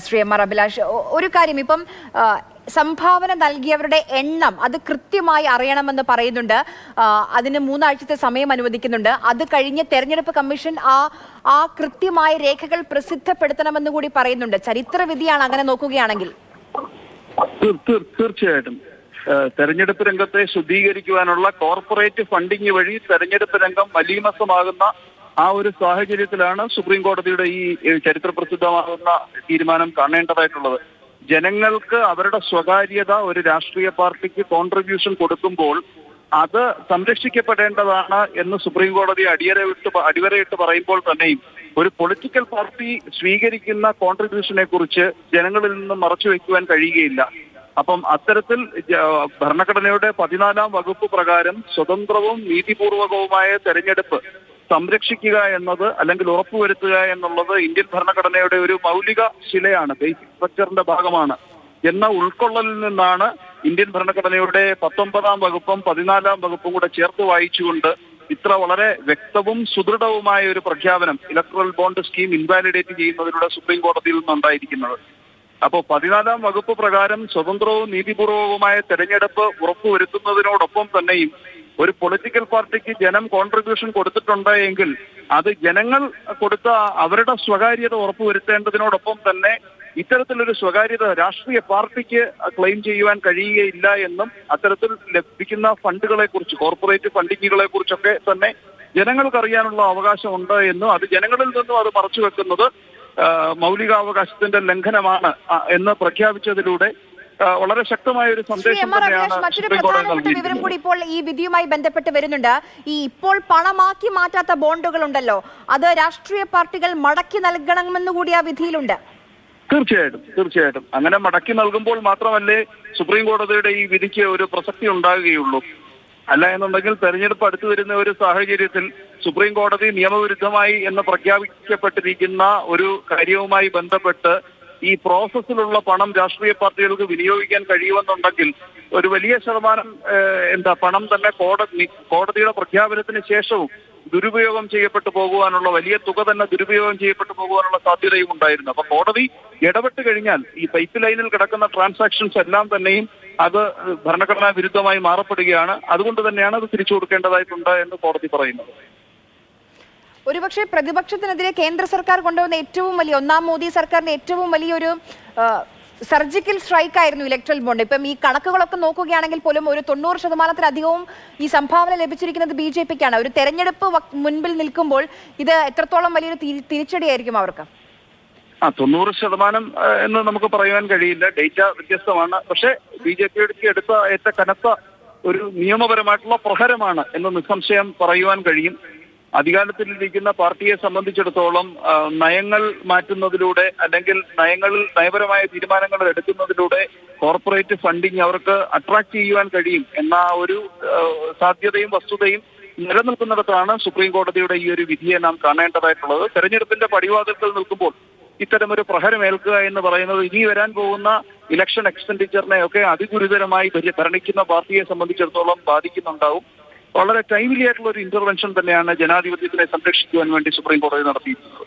Shri M R Abhilash, ഒരു കാര്യം, ഇപ്പം സംഭാവന നൽകിയവരുടെ എണ്ണം അത് കൃത്യമായി അറിയണമെന്ന് പറയുന്നുണ്ട്. അതിന് 3 ആഴ്ചത്തെ സമയം അനുവദിക്കുന്നുണ്ട്. അത് കഴിഞ്ഞ് തെരഞ്ഞെടുപ്പ് കമ്മീഷൻ ആ കൃത്യമായ രേഖകൾ പ്രസിദ്ധപ്പെടുത്തണമെന്ന് കൂടി പറയുന്നുണ്ട്. ചരിത്രവിധിയാണ് അങ്ങനെ നോക്കുകയാണെങ്കിൽ. തീർച്ചയായിട്ടും തെരഞ്ഞെടുപ്പ് രംഗത്തെ ശുദ്ധീകരിക്കുവാനുള്ള കോർപ്പറേറ്റ് ഫണ്ടിങ് വഴി തെരഞ്ഞെടുപ്പ് രംഗം മലീമസമാകുന്ന ആ ഒരു സാഹചര്യത്തിലാണ് സുപ്രീം കോടതിയുടെ ഈ ചരിത്ര പ്രസിദ്ധമാകുന്ന തീരുമാനം കാണേണ്ടതായിട്ടുള്ളത്. ജനങ്ങൾക്ക് അവരുടെ സ്വകാര്യത ഒരു രാഷ്ട്രീയ പാർട്ടിക്ക് കോൺട്രിബ്യൂഷൻ കൊടുക്കുമ്പോൾ അത് സംരക്ഷിക്കപ്പെടേണ്ടതാണ് എന്ന് സുപ്രീം കോടതി അടിവരയിട്ട് പറയുമ്പോൾ തന്നെയും ഒരു പൊളിറ്റിക്കൽ പാർട്ടി സ്വീകരിക്കുന്ന കോൺട്രിബ്യൂഷനെ കുറിച്ച് ജനങ്ങളിൽ നിന്ന് മറച്ചു വയ്ക്കുവാൻ കഴിയുകയില്ല. അപ്പം അത്തരത്തിൽ ഭരണഘടനയുടെ 14-ാം വകുപ്പ് പ്രകാരം സ്വതന്ത്രവും നീതിപൂർവകവുമായ തെരഞ്ഞെടുപ്പ് സംരക്ഷിക്കുക എന്നത് അല്ലെങ്കിൽ ഉറപ്പുവരുത്തുക എന്നുള്ളത് ഇന്ത്യൻ ഭരണഘടനയുടെ ഒരു മൗലിക ശിലയാണ്, ബേസിക് സ്ട്രക്ചറിന്റെ ഭാഗമാണ് എന്ന ഉൾക്കൊള്ളലിൽ നിന്നാണ് ഇന്ത്യൻ ഭരണഘടനയുടെ 19-ാം വകുപ്പും 14-ാം വകുപ്പും കൂടെ ചേർത്ത് വായിച്ചുകൊണ്ട് ഇത്ര വളരെ വ്യക്തവും സുദൃഢവുമായ ഒരു പ്രഖ്യാപനം ഇലക്ട്രൽ ബോണ്ട് സ്കീം ഇൻവാലിഡേറ്റ് ചെയ്യുന്നതിലൂടെ സുപ്രീം കോടതിയിൽ നിന്നുണ്ടായിരിക്കുന്നത്. അപ്പോൾ 14-ാം വകുപ്പ് പ്രകാരം സ്വതന്ത്രവും നീതിപൂർവകവുമായ തെരഞ്ഞെടുപ്പ് ഉറപ്പുവരുത്തുന്നതിനോടൊപ്പം തന്നെയും ഒരു പൊളിറ്റിക്കൽ പാർട്ടിക്ക് ജനം കോൺട്രിബ്യൂഷൻ കൊടുത്തിട്ടുണ്ട് എങ്കിൽ അത് ജനങ്ങൾ കൊടുത്ത അവരുടെ സ്വകാര്യത ഉറപ്പുവരുത്തേണ്ടതിനോടൊപ്പം തന്നെ ഇത്തരത്തിലൊരു സ്വകാര്യത രാഷ്ട്രീയ പാർട്ടിക്ക് ക്ലെയിം ചെയ്യുവാൻ കഴിയുകയില്ല എന്നും അത്തരത്തിൽ ലഭിക്കുന്ന ഫണ്ടുകളെ കുറിച്ച്, കോർപ്പറേറ്റ് ഫണ്ടിങ്ങുകളെ കുറിച്ചൊക്കെ തന്നെ ജനങ്ങൾക്കറിയാനുള്ള അവകാശമുണ്ട് എന്നും അത് ജനങ്ങളിൽ നിന്നും അത് മറച്ചു വെക്കുന്നത് മൗലികാവകാശത്തിന്റെ ലംഘനമാണ് എന്ന് പ്രഖ്യാപിച്ചതിലൂടെ വളരെ ശക്തമായ ഒരു സന്ദേശം തന്നെയാണ്. മറ്റൊരു പ്രധാനപ്പെട്ട വിവരം കൂടി ഇപ്പോൾ ഈ വിധിയുമായി ബന്ധപ്പെട്ട് വരുന്നുണ്ട്. ഈ ഇപ്പോൾ പണമാക്കി മാറ്റാത്ത ബോണ്ടുകൾ ഉണ്ടല്ലോ, അത് രാഷ്ട്രീയ പാർട്ടികൾ മടക്കി നൽകണമെന്ന് കൂടി ആ വിധിയിലുണ്ട്. തീർച്ചയായിട്ടും അങ്ങനെ മടക്കി നൽകുമ്പോൾ മാത്രമല്ലേ സുപ്രീം കോടതിയുടെ ഈ വിധിക്ക് ഒരു പ്രസക്തി ഉണ്ടാകുകയുള്ളൂ. അല്ല എന്നുണ്ടെങ്കിൽ തെരഞ്ഞെടുപ്പ് അടുത്തു വരുന്ന ഒരു സാഹചര്യത്തിൽ സുപ്രീം കോടതി നിയമവിരുദ്ധമായി എന്ന് പ്രഖ്യാപിക്കപ്പെട്ടിരിക്കുന്ന ഒരു കാര്യവുമായി ബന്ധപ്പെട്ട് ഈ പ്രോസസ്സിലുള്ള പണം രാഷ്ട്രീയ പാർട്ടികൾക്ക് വിനിയോഗിക്കാൻ കഴിയുമെന്നുണ്ടെങ്കിൽ ഒരു വലിയ ശതമാനം പണം തന്നെ കോടതിയുടെ പ്രഖ്യാപനത്തിന് ശേഷവും ദുരുപയോഗം ചെയ്യപ്പെട്ടു പോകുവാനുള്ള വലിയ തുക തന്നെ ദുരുപയോഗം ചെയ്യപ്പെട്ടു പോകുവാനുള്ള സാധ്യതയും ഉണ്ടായിരുന്നു. അപ്പൊ കോടതി ഇടപെട്ട് കഴിഞ്ഞാൽ ഈ പൈപ്പ് ലൈനിൽ കിടക്കുന്ന ട്രാൻസാക്ഷൻസ് എല്ലാം തന്നെയും അത് ഭരണഘടനാ വിരുദ്ധമായി മാറപ്പെടുകയാണ്. അതുകൊണ്ട് തന്നെയാണ് അത് തിരിച്ചു കൊടുക്കേണ്ടതായിട്ടുണ്ട് എന്ന് കോടതി പറയുന്നത്. ഒരുപക്ഷെ പ്രതിപക്ഷത്തിനെതിരെ കേന്ദ്ര സർക്കാർ കൊണ്ടുവന്ന ഏറ്റവും വലിയ, 1-ാം മോദി സർക്കാരിന്റെ ഏറ്റവും വലിയൊരു സർജിക്കൽ സ്ട്രൈക്ക് ആയിരുന്നു ഇലക്ട്രൽ ബോണ്ട്. ഇപ്പം ഈ കണക്കുകളൊക്കെ നോക്കുകയാണെങ്കിൽ പോലും ഒരു 90% ഈ സംഭാവന ലഭിച്ചിരിക്കുന്നത് BJPക്കാണ്. ഒരു തെരഞ്ഞെടുപ്പ് മുൻപിൽ നിൽക്കുമ്പോൾ ഇത് എത്രത്തോളം വലിയൊരു തിരിച്ചടിയായിരിക്കും അവർക്ക്? 90% എന്ന് നമുക്ക് പറയാൻ കഴിയില്ല, ഡേറ്റ വ്യത്യസ്തമാണ്. പക്ഷേ BJP എടുത്ത ഏറ്റവും കനത്ത ഒരു നിയമപരമായിട്ടുള്ള പ്രഹരമാണ് എന്ന് നിസ്സംശയം പറയുവാൻ കഴിയും. അധികാരത്തിലിരിക്കുന്ന പാർട്ടിയെ സംബന്ധിച്ചിടത്തോളം നയങ്ങൾ മാറ്റുന്നതിലൂടെ അല്ലെങ്കിൽ നയപരമായ തീരുമാനങ്ങൾ എടുക്കുന്നതിലൂടെ കോർപ്പറേറ്റ് ഫണ്ടിങ് അവർക്ക് അട്രാക്ട് ചെയ്യുവാൻ കഴിയും എന്ന ഒരു സാധ്യതയും വസ്തുതയും നിലനിൽക്കുന്നിടത്താണ് സുപ്രീം കോടതിയുടെ ഈ ഒരു വിധിയെ നാം കാണേണ്ടതായിട്ടുള്ളത്. തെരഞ്ഞെടുപ്പിന്റെ പടിവാതിൽക്കൽ നിൽക്കുമ്പോൾ ഇത്തരമൊരു പ്രഹരമേൽക്കുക എന്ന് പറയുന്നത് ഇനി വരാൻ പോകുന്ന ഇലക്ഷൻ എക്സ്പെൻഡിച്ചറിനെ ഒക്കെ അതിഗുരുതരമായി ഭരിക്കുന്ന പാർട്ടിയെ സംബന്ധിച്ചിടത്തോളം ബാധിക്കുന്നുണ്ടാവും. വളരെ ടൈംലി ആയിട്ടുള്ള ഒരു ഇന്റർവെൻഷൻ തന്നെയാണ് ജനാധിപത്യത്തിനെ സംരക്ഷിക്കുവാൻ വേണ്ടി സുപ്രീം കോടതി നടത്തിയിട്ടുള്ളത്.